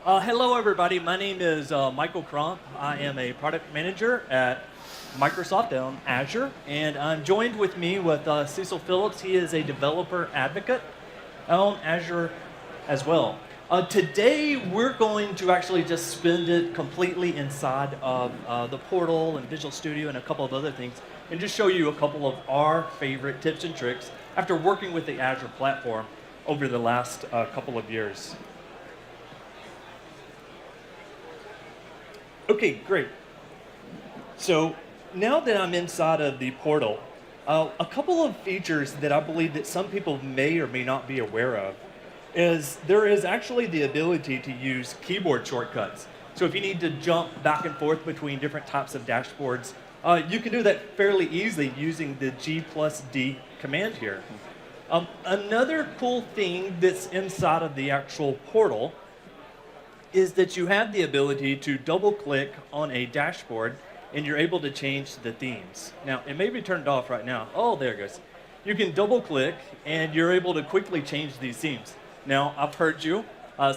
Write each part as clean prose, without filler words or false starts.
Hello, everybody. My name is Michael Crump. I am a product manager at Microsoft on Azure, and I'm joined with me with Cecil Phillips. He is a developer advocate on Azure as well. Today, we're going to actually just spend it completely inside of the portal and Visual Studio and a couple of other things, and just show you a couple of our favorite tips and tricks after working with the Azure platform over the last couple of years. Okay, great. So now that I'm inside of the portal, a couple of features that I believe that some people may or may not be aware of is there is actually the ability to use keyboard shortcuts. So if you need to jump back and forth between different types of dashboards, you can do that fairly easily using the G+D command here. Another cool thing that's inside of the actual portal is that you have the ability to double-click on a dashboard and you're able to change the themes. Now, it may be turned off right now. Oh, there it goes. You can double-click and you're able to quickly change these themes. Now, I've heard you.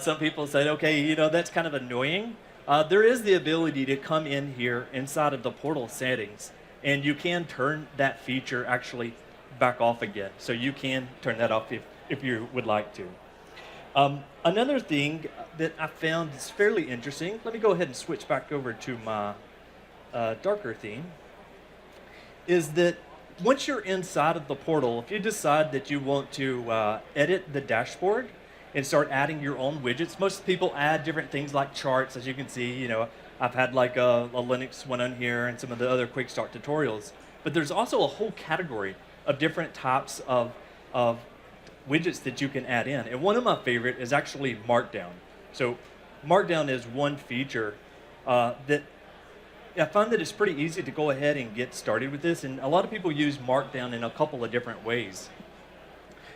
Some people said, okay, you know, that's kind of annoying. There is the ability to come in here inside of the portal settings and you can turn that feature actually back off again. So you can turn that off if you would like to. Another thing that I found is fairly interesting, let me go ahead and switch back over to my darker theme, is that once you're inside of the portal, if you decide that you want to edit the dashboard and start adding your own widgets, most people add different things like charts, as you can see. You know, I've had like a Linux one on here and some of the other quick start tutorials, but there's also a whole category of different types of widgets that you can add in. And one of my favorite is actually Markdown. So Markdown is one feature that I find that it's pretty easy to go ahead and get started with this. And a lot of people use Markdown in a couple of different ways.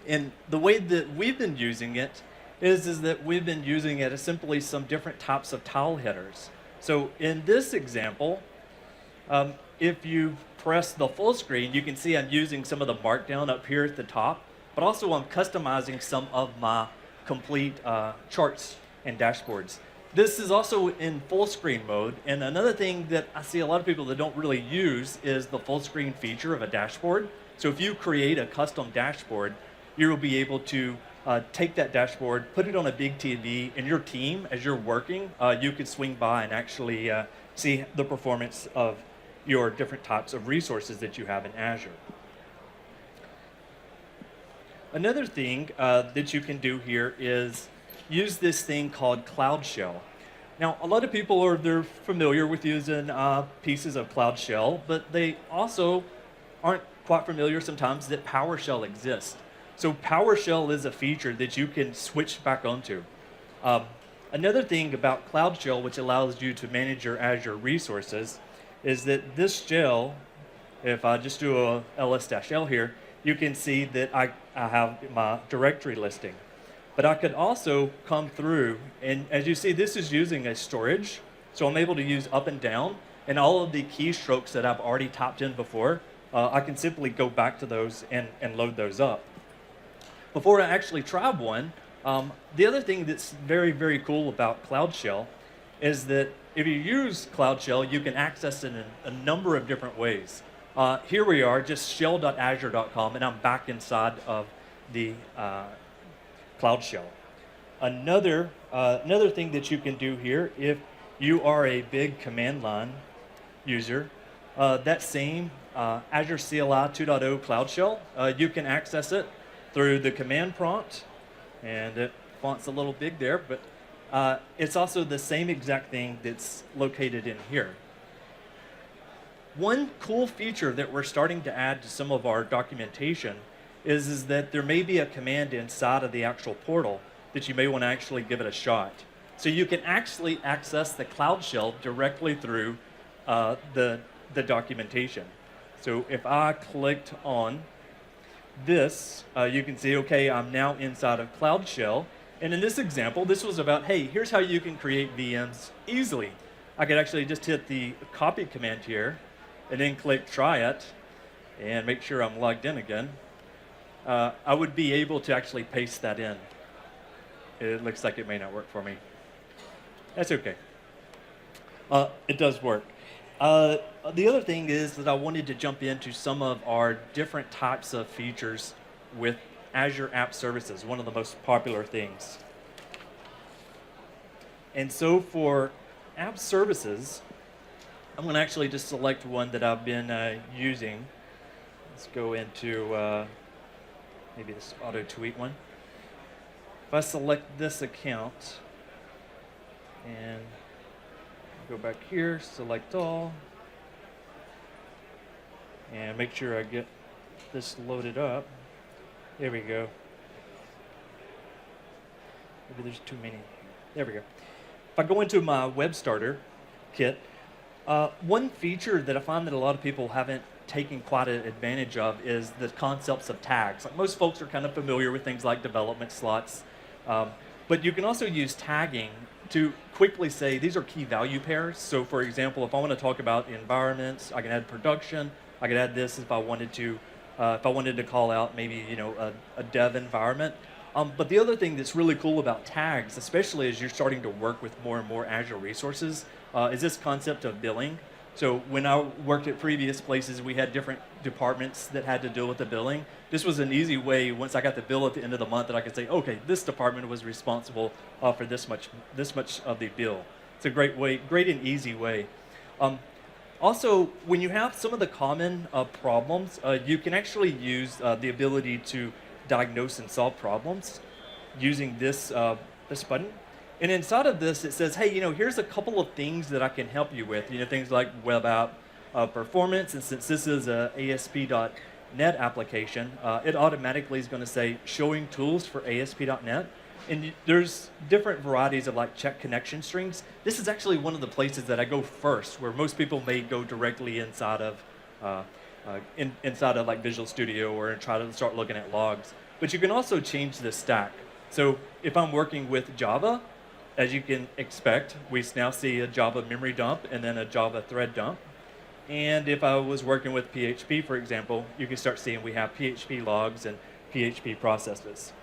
And the way that we've been using it is that we've been using it as simply some different types of tile headers. So in this example, if you press the full screen, you can see I'm using some of the Markdown up here at the top. But also I'm customizing some of my complete charts and dashboards. This is also in full screen mode, and another thing that I see a lot of people that don't really use is the full screen feature of a dashboard. So if you create a custom dashboard, you will be able to take that dashboard, put it on a big TV, and your team, as you're working, you could swing by and actually see the performance of your different types of resources that you have in Azure. Another thing that you can do here is use this thing called Cloud Shell. Now, a lot of people they're familiar with using pieces of Cloud Shell, but they also aren't quite familiar sometimes that PowerShell exists. So PowerShell is a feature that you can switch back onto. Another thing about Cloud Shell, which allows you to manage your Azure resources, is that this shell, if I just do a ls-l here, you can see that I have my directory listing. But I could also come through, and as you see, this is using a storage, so I'm able to use up and down, and all of the keystrokes that I've already typed in before, I can simply go back to those and load those up. Before I actually try one, the other thing that's very, very cool about Cloud Shell is that if you use Cloud Shell, you can access it in a number of different ways. Here we are, just shell.azure.com, and I'm back inside of the Cloud Shell. Another thing that you can do here, if you are a big command line user, that same Azure CLI 2.0 Cloud Shell, you can access it through the command prompt, and the font's a little big there, but it's also the same exact thing that's located in here. One cool feature that we're starting to add to some of our documentation is that there may be a command inside of the actual portal that you may want to actually give it a shot. So you can actually access the Cloud Shell directly through the documentation. So if I clicked on this, you can see, okay, I'm now inside of Cloud Shell. And in this example, this was about, hey, here's how you can create VMs easily. I could actually just hit the copy command here, and then click try it, and make sure I'm logged in again. I would be able to actually paste that in. It looks like it may not work for me. That's okay. It does work. The other thing is that I wanted to jump into some of our different types of features with Azure App Services, one of the most popular things. And so for App Services, I'm going to actually just select one that I've been using. Let's go into maybe this auto tweet one. If I select this account and go back here, select all, and make sure I get this loaded up. There we go. Maybe there's too many. There we go. If I go into my web starter kit, one feature that I find that a lot of people haven't taken quite an advantage of is the concepts of tags. Like most folks are kind of familiar with things like development slots, but you can also use tagging to quickly say these are key value pairs. So for example, if I want to talk about environments, I can add production. I could add this if I wanted to call out maybe a dev environment. But the other thing that's really cool about tags, especially as you're starting to work with more and more Azure resources, is this concept of billing. So when I worked at previous places, we had different departments that had to deal with the billing. This was an easy way, once I got the bill at the end of the month, that I could say, okay, this department was responsible for this much of the bill. It's a great and easy way. Also, when you have some of the common problems, you can actually use the ability to diagnose and solve problems using this button. And inside of this, it says, hey, here's a couple of things that I can help you with. Things like web app performance. And since this is a ASP.NET application, it automatically is going to say showing tools for ASP.NET. And there's different varieties of like check connection strings. This is actually one of the places that I go first, where most people may go directly inside of like Visual Studio or try to start looking at logs. But you can also change the stack. So if I'm working with Java, as you can expect, we now see a Java memory dump and then a Java thread dump. And if I was working with PHP, for example, you can start seeing we have PHP logs and PHP processes.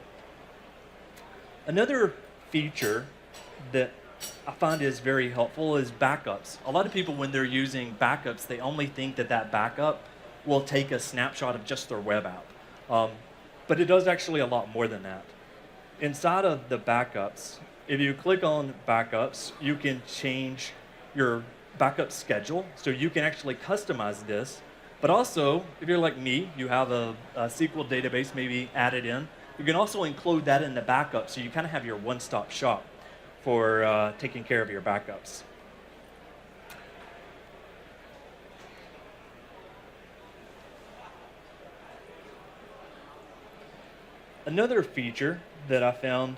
Another feature that I find is very helpful is backups. A lot of people, when they're using backups, they only think that backup will take a snapshot of just their web app. But it does actually a lot more than that. Inside of the backups, if you click on backups, you can change your backup schedule. So you can actually customize this. But also, if you're like me, you have a SQL database maybe added in. You can also include that in the backup, so you kind of have your one-stop shop for taking care of your backups. Another feature that I found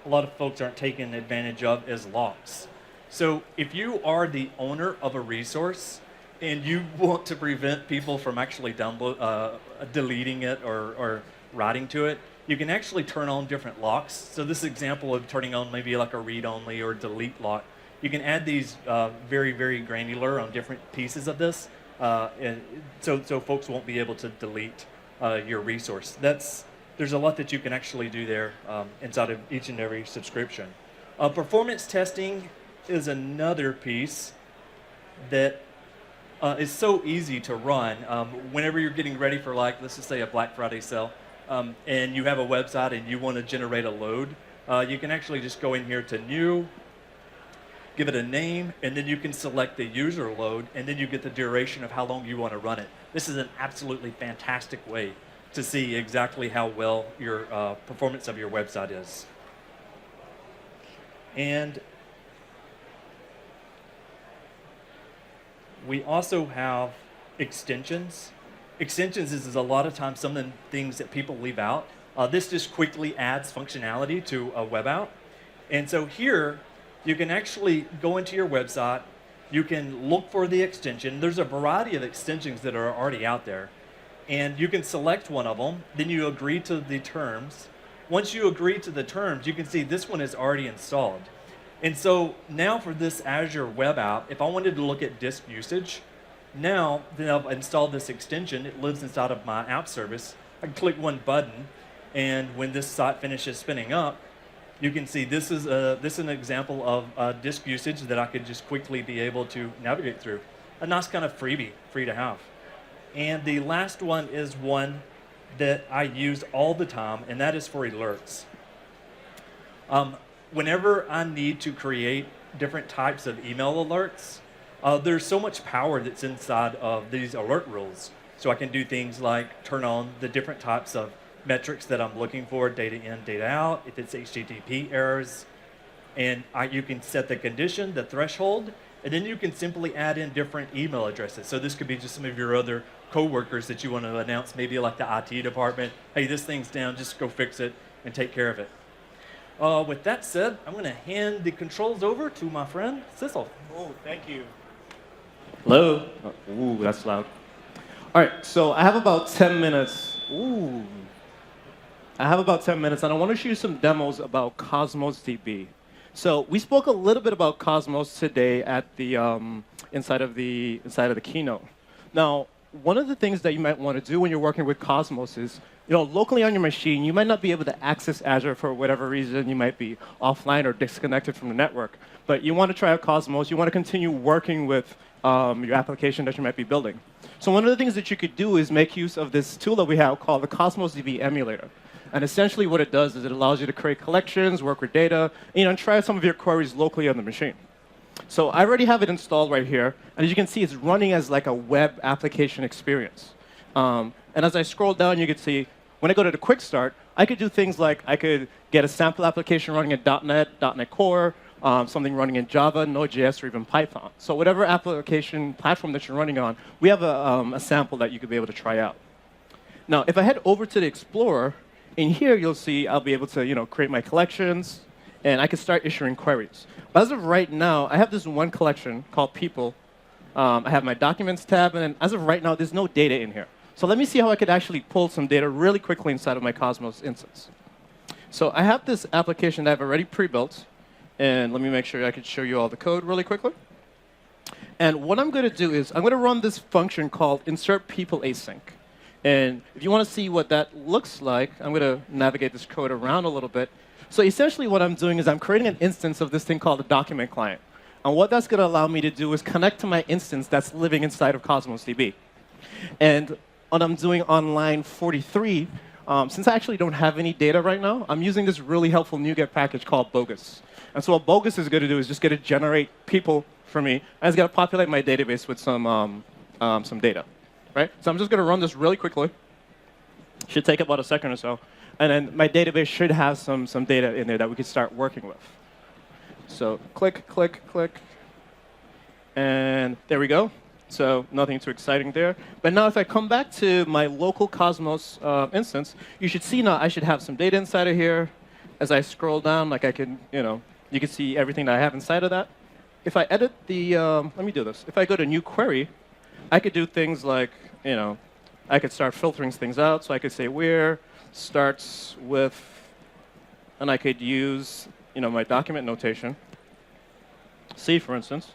a lot of folks aren't taking advantage of is locks. So if you are the owner of a resource and you want to prevent people from actually deleting it or writing to it, you can actually turn on different locks. So this example of turning on maybe like a read-only or delete lock, you can add these very, very granular on different pieces of this, and so folks won't be able to delete your resource. There's a lot that you can actually do there inside of each and every subscription. Performance testing is another piece that is so easy to run. Whenever you're getting ready for, like, let's just say a Black Friday sale, and you have a website and you want to generate a load, you can actually just go in here to new, give it a name, and then you can select the user load, and then you get the duration of how long you want to run it. This is an absolutely fantastic way to see exactly how well your performance of your website is. And we also have extensions. Extensions is a lot of times some of the things that people leave out. This just quickly adds functionality to a web app. And so here, you can actually go into your website, you can look for the extension. There's a variety of extensions that are already out there. And you can select one of them, then you agree to the terms. Once you agree to the terms, you can see this one is already installed. And so now for this Azure web app, if I wanted to look at disk usage, now that I've installed this extension, it lives inside of my app service. I can click one button, and when this site finishes spinning up, You can see this is an example of disk usage that I could just quickly be able to navigate through. A nice kind of freebie, free to have. And the last one is one that I use all the time, and that is for alerts. Whenever I need to create different types of email alerts, there's so much power that's inside of these alert rules. So I can do things like turn on the different types of metrics that I'm looking for, data in, data out, if it's HTTP errors. And you can set the condition, the threshold, and then you can simply add in different email addresses. So this could be just some of your other coworkers that you want to announce, maybe like the IT department. Hey, this thing's down, just go fix it and take care of it. With that said, I'm going to hand the controls over to my friend, Cecil. Oh, thank you. Hello. Ooh, that's loud. All right, so I have about 10 minutes. Ooh. I have about 10 minutes, and I want to show you some demos about Cosmos DB. So we spoke a little bit about Cosmos today at the inside of the keynote. Now, one of the things that you might want to do when you're working with Cosmos is, locally on your machine, you might not be able to access Azure for whatever reason. You might be offline or disconnected from the network. But you want to try out Cosmos. You want to continue working with your application that you might be building. So one of the things that you could do is make use of this tool that we have called the Cosmos TV Emulator. And essentially what it does is it allows you to create collections, work with data, and try some of your queries locally on the machine. So I already have it installed right here. And as you can see, it's running as like a web application experience. And as I scroll down, you can see when I go to the quick start, I could do things like I could get a sample application running in .NET, .NET Core, something running in Java, Node.js, or even Python. So whatever application platform that you're running on, we have a sample that you could be able to try out. Now, if I head over to the Explorer, in here you'll see I'll be able to create my collections, and I can start issuing queries. But as of right now, I have this one collection called People. I have my Documents tab, and as of right now, there's no data in here. So let me see how I could actually pull some data really quickly inside of my Cosmos instance. So I have this application that I've already pre-built. And let me make sure I can show you all the code really quickly. And what I'm going to do is I'm going to run this function called insert people async. And if you want to see what that looks like, I'm going to navigate this code around a little bit. So essentially what I'm doing is I'm creating an instance of this thing called the document client. And what that's going to allow me to do is connect to my instance that's living inside of Cosmos DB. And what I'm doing on line 43, since I actually don't have any data right now, I'm using this really helpful NuGet package called Bogus. And so what Bogus is going to do is just going to generate people for me, and it's going to populate my database with some data. Right? So I'm just going to run this really quickly. Should take about a second or so. And then my database should have some data in there that we could start working with. So click, click, click. And there we go. So nothing too exciting there. But now if I come back to my local Cosmos instance, you should see now I should have some data inside of here. As I scroll down, like I can, you can see everything that I have inside of that. If I edit the, let me do this. If I go to new query, I could do things like, I could start filtering things out. So I could say where starts with, and I could use, my document notation. C, for instance.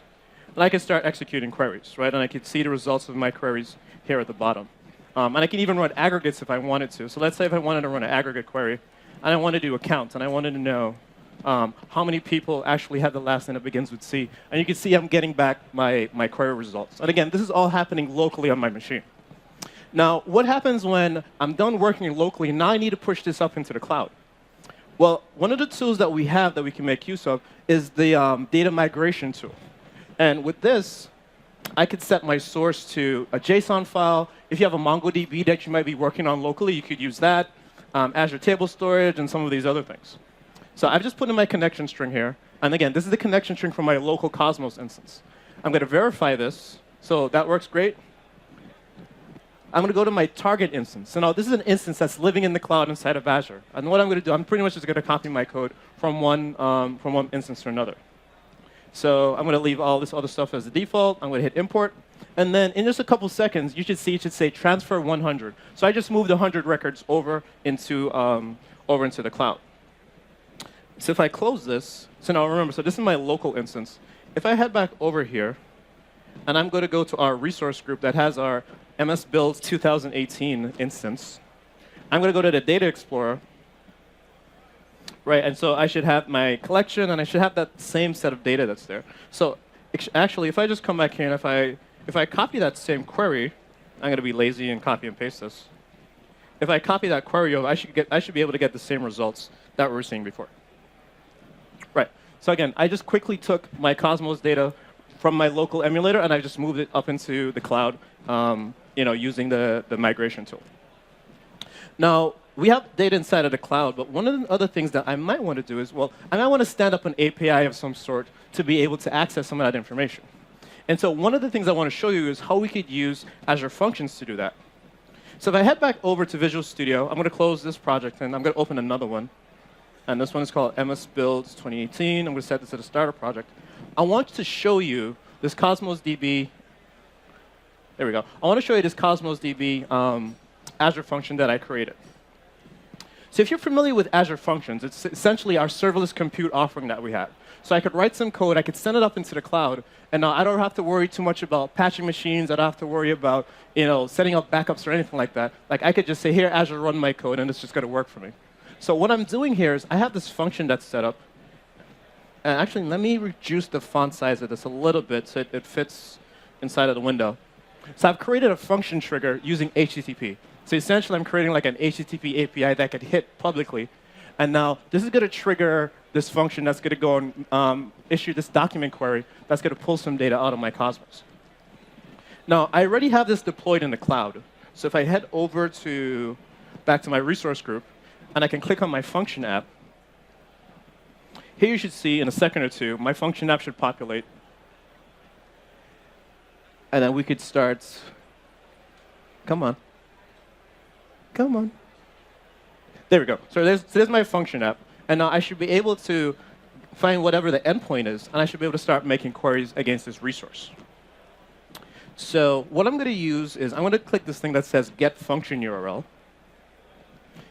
And I can start executing queries, right? And I can see the results of my queries here at the bottom. And I can even run aggregates if I wanted to. So let's say if I wanted to run an aggregate query, and I wanted to do a count, and I wanted to know how many people actually have the last name that begins with C. And you can see I'm getting back my query results. And again, this is all happening locally on my machine. Now, what happens when I'm done working locally, now I need to push this up into the cloud? Well, one of the tools that we have that we can make use of is the data migration tool. And with this, I could set my source to a JSON file. If you have a MongoDB that you might be working on locally, you could use that. Azure Table Storage, and some of these other things. So I've just put in my connection string here. And again, this is the connection string from my local Cosmos instance. I'm going to verify this. So that works great. I'm going to go to my target instance. So now this is an instance that's living in the cloud inside of Azure. And what I'm going to do, I'm pretty much just going to copy my code from one instance to another. So I'm going to leave all this other stuff as the default. I'm going to hit import. And then in just a couple seconds, you should see it should say transfer 100. So I just moved 100 records over into the cloud. So if I close this, so now remember, so this is my local instance. If I head back over here, and I'm going to go to our resource group that has our MS Builds 2018 instance, I'm going to go to the Data Explorer. right? And so I should have my collection, and I should have that same set of data that's there. So actually, if I just come back here and if I copy that same query, I'm going to be lazy and copy and paste this. If I copy that query over, I should be able to get the same results that we were seeing before. Right. So again, I just quickly took my Cosmos data from my local emulator, and I just moved it up into the cloud, using the migration tool. Now, we have data inside of the cloud, but one of the other things that I might want to do is, well, I might want to stand up an API of some sort to be able to access some of that information. And so one of the things I want to show you is how we could use Azure Functions to do that. So if I head back over to Visual Studio, I'm going to close this project, and I'm going to open another one. And this one is called MS Builds 2018. I'm going to set this as a starter project. I want to show you this Cosmos DB. There we go. I want to show you this Cosmos DB Azure function that I created. So if you're familiar with Azure Functions, it's essentially our serverless compute offering that we have. So I could write some code, I could send it up into the cloud, and now I don't have to worry too much about patching machines. I don't have to worry about setting up backups or anything like that. Like I could just say, here, Azure, run my code, and it's just going to work for me. So what I'm doing here is I have this function that's set up. And actually, let me reduce the font size of this a little bit so it fits inside of the window. So I've created a function trigger using HTTP. So essentially, I'm creating like an HTTP API that could hit publicly. And now this is going to trigger this function that's going to go and issue this document query that's going to pull some data out of my Cosmos. Now, I already have this deployed in the cloud. So if I head over back to my resource group, and I can click on my function app, here you should see in a second or two, my function app should populate. And then we could start. Come on. Come on. There we go. So there's my function app. And now I should be able to find whatever the endpoint is, and I should be able to start making queries against this resource. So what I'm going to use is I'm going to click this thing that says get function URL.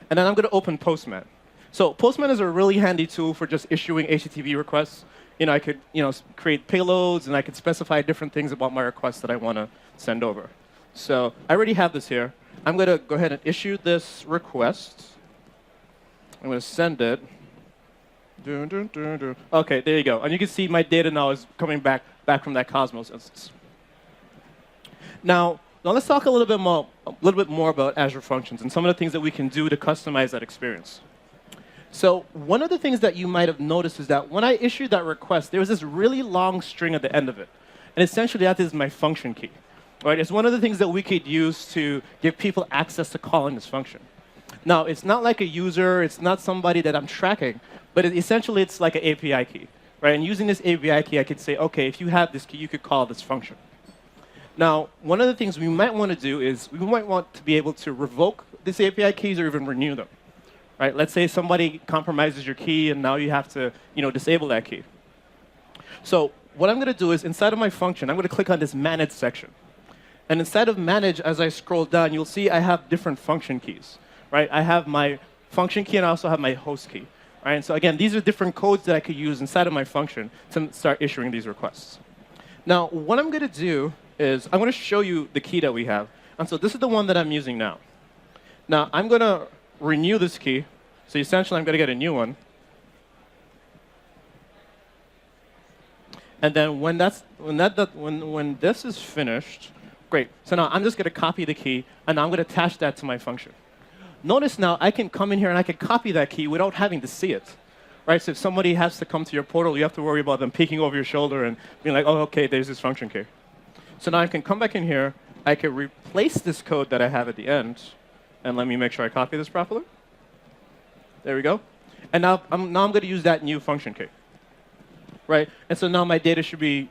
And then I'm going to open Postman. So Postman is a really handy tool for just issuing HTTP requests. I could create payloads, and I could specify different things about my requests that I want to send over. So I already have this here. I'm going to go ahead and issue this request. I'm going to send it. OK, there you go. And you can see my data now is coming back from that Cosmos instance. Now let's talk a little bit more about Azure Functions and some of the things that we can do to customize that experience. So one of the things that you might have noticed is that when I issued that request, there was this really long string at the end of it. And essentially, that is my function key. Right? It's one of the things that we could use to give people access to calling this function. Now, it's not like a user. It's not somebody that I'm tracking. But essentially, it's like an API key. Right? And using this API key, I could say, OK, if you have this key, you could call this function. Now, one of the things we might want to do is we might want to be able to revoke these API keys or even renew them. Right? Let's say somebody compromises your key, and now you have to disable that key. So what I'm going to do is inside of my function, I'm going to click on this manage section. And inside of manage, as I scroll down, you'll see I have different function keys. Right? I have my function key, and I also have my host key. Right? And so again, these are different codes that I could use inside of my function to start issuing these requests. Now, what I'm going to do is I'm going to show you the key that we have. And so this is the one that I'm using now. Now, I'm going to renew this key. So essentially, I'm going to get a new one. And then when this is finished, great. So now I'm just going to copy the key, and I'm going to attach that to my function. Notice now I can come in here and I can copy that key without having to see it. Right? So if somebody has to come to your portal, you have to worry about them peeking over your shoulder and being like, oh, OK, there's this function key. So now I can come back in here. I can replace this code that I have at the end. And let me make sure I copy this properly. There we go. And now I'm going to use that new function key. Right? And so now my data should be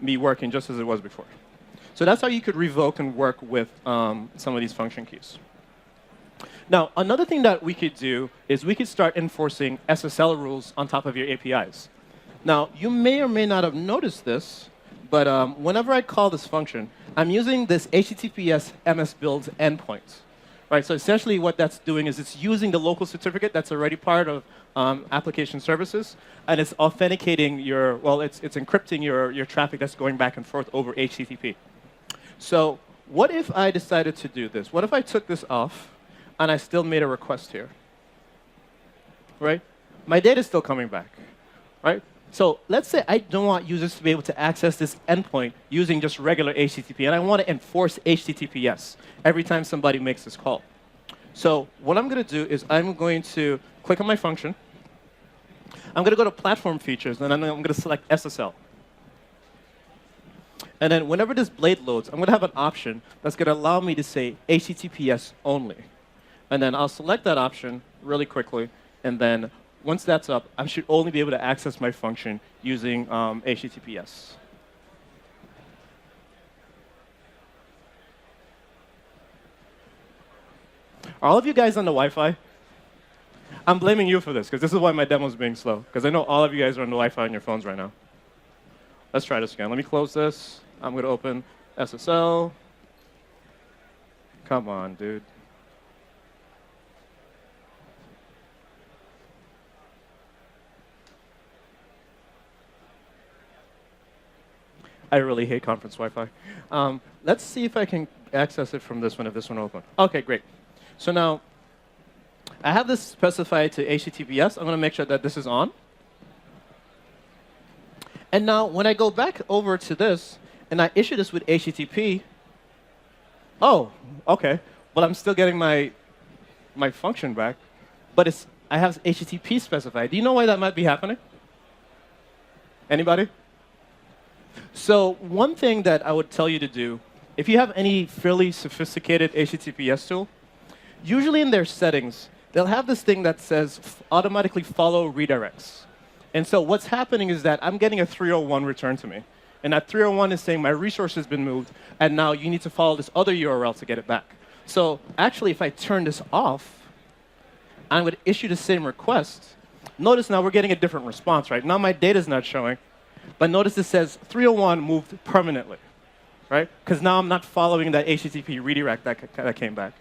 me working just as it was before. So that's how you could revoke and work with some of these function keys. Now, another thing that we could do is we could start enforcing SSL rules on top of your APIs. Now, you may or may not have noticed this, but whenever I call this function, I'm using this HTTPS MS builds endpoint. Right? So essentially what that's doing is it's using the local certificate that's already part of application services, and it's authenticating it's encrypting your traffic that's going back and forth over HTTP. So what if I decided to do this? What if I took this off, and I still made a request here? Right? my data is still coming back, right? So let's say I don't want users to be able to access this endpoint using just regular HTTP, and I want to enforce HTTPS every time somebody makes this call. So what I'm going to do is I'm going to click on my function. I'm going to go to Platform Features, and then I'm going to select SSL. And then whenever this blade loads, I'm going to have an option that's going to allow me to say HTTPS only. And then I'll select that option really quickly, and then once that's up, I should only be able to access my function using HTTPS. Are all of you guys on the Wi-Fi? I'm blaming you for this, because this is why my demo is being slow, because I know all of you guys are on the Wi-Fi on your phones right now. Let's try this again. Let me close this. I'm going to open SSL. Come on, dude. I really hate conference Wi-Fi. Let's see if I can access it from this one, if this one open. OK, great. So now, I have this specified to HTTPS. I'm going to make sure that this is on. And now, when I go back over to this, and I issue this with HTTP, oh, OK. But I'm still getting my function back. But I have HTTP specified. Do you know why that might be happening? Anybody? So one thing that I would tell you to do, if you have any fairly sophisticated HTTPS tool, usually in their settings, they'll have this thing that says automatically follow redirects. And so what's happening is that I'm getting a 301 returned to me. And that 301 is saying my resource has been moved, and now you need to follow this other URL to get it back. So actually, if I turn this off, I'm going to issue the same request. Notice now we're getting a different response, right? Now my data is not showing. But notice it says 301 moved permanently, right? Because now I'm not following that HTTP redirect that came back.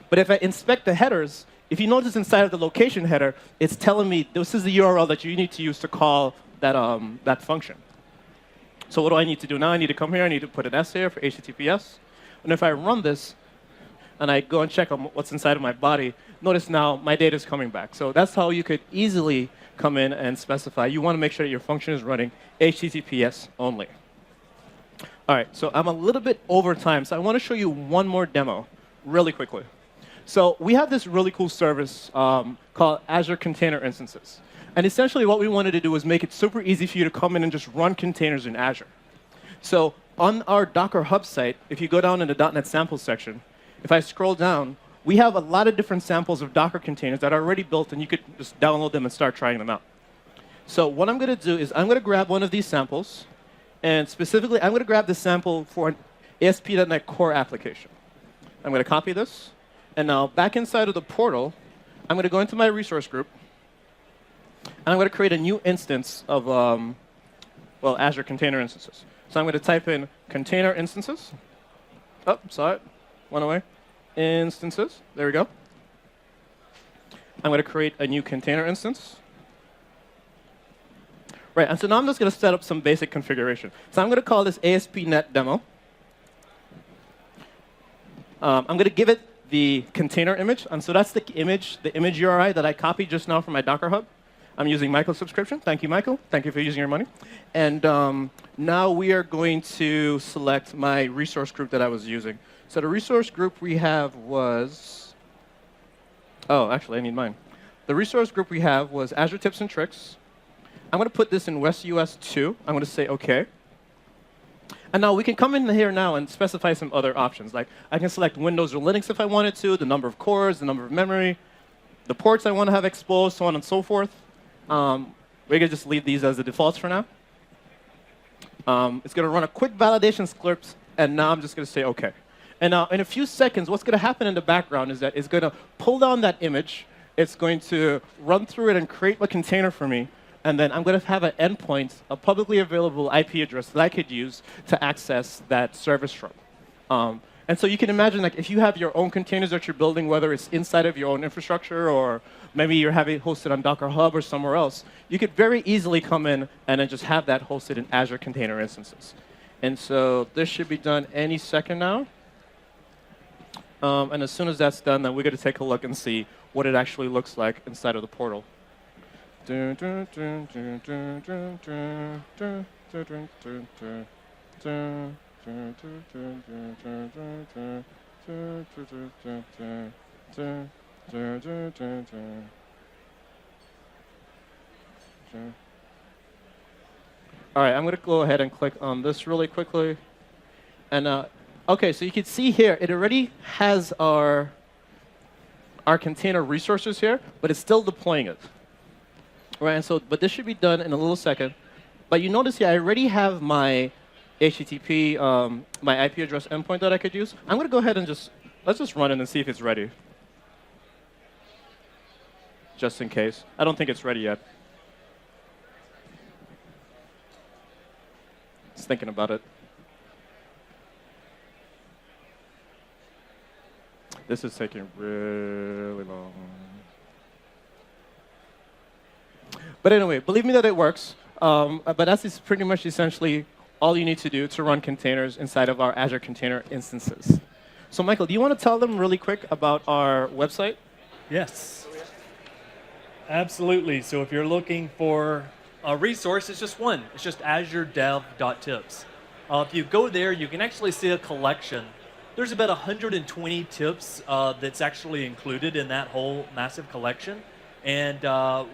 But if I inspect the headers, if you notice inside of the location header, it's telling me this is the URL that you need to use to call that function. So what do I need to do now? I need to come here. I need to put an S here for HTTPS. And if I run this, and I go and check on what's inside of my body, notice now my data is coming back. So that's how you could easily come in and specify. You want to make sure that your function is running HTTPS only. All right, so I'm a little bit over time, so I want to show you one more demo really quickly. So we have this really cool service called Azure Container Instances. And essentially what we wanted to do was make it super easy for you to come in and just run containers in Azure. So on our Docker Hub site, if you go down in the .NET samples section, if I scroll down, we have a lot of different samples of Docker containers that are already built, and you could just download them and start trying them out. So what I'm going to do is I'm going to grab one of these samples, and specifically, I'm going to grab this sample for an ASP.NET Core application. I'm going to copy this, and now back inside of the portal, I'm going to go into my resource group, and I'm going to create a new instance of Azure Container Instances. So I'm going to type in Container Instances. Oh, saw it. Went away. Instances. There we go. I'm going to create a new container instance. Right, and so now I'm just going to set up some basic configuration. So I'm going to call this ASP.NET Demo. I'm going to give it the container image. And so that's the image URI that I copied just now from my Docker Hub. I'm using Michael's subscription. Thank you, Michael. Thank you for using your money. And now we are going to select my resource group that I was using. So the resource group we have was, oh, actually, I need mine. The resource group we have was Azure Tips and Tricks. I'm going to put this in West US 2. I'm going to say OK. And now we can come in here now and specify some other options. Like I can select Windows or Linux if I wanted to, the number of cores, the number of memory, the ports I want to have exposed, so on and so forth. We're going to just leave these as the defaults for now. It's going to run a quick validation script, and now I'm just going to say OK. And now, in a few seconds, what's going to happen in the background is that it's going to pull down that image. It's going to run through it and create a container for me. And then I'm going to have an endpoint, a publicly available IP address that I could use to access that service from. And so you can imagine, like, if you have your own containers that you're building, whether it's inside of your own infrastructure or maybe you're having it hosted on Docker Hub or somewhere else, you could very easily come in and then just have that hosted in Azure Container Instances. And so this should be done any second now. And as soon as that's done, then we're going to take a look and see what it actually looks like inside of the portal. All right, I'm going to go ahead and click on this really quickly. And OK, so you can see here, it already has our container resources here, but it's still deploying it. Right, and so, but this should be done in a little second. But you notice here, I already have my HTTP, my IP address endpoint that I could use. I'm going to go ahead and let's just run it and see if it's ready. Just in case. I don't think it's ready yet. Just thinking about it. This is taking really long. But anyway, believe me that it works. But that's pretty much essentially all you need to do to run containers inside of our Azure container instances. So Michael, do you want to tell them really quick about our website? Yes. Absolutely. So if you're looking for a resource, it's just one. It's just azuredev.tips. If you go there, you can actually see a collection. There's about 120 tips that's actually included in that whole massive collection. And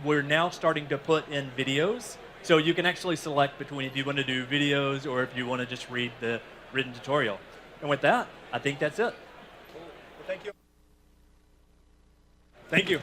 we're now starting to put in videos. So you can actually select between if you want to do videos or if you want to just read the written tutorial. And with that, I think that's it. Well, thank you. Thank you.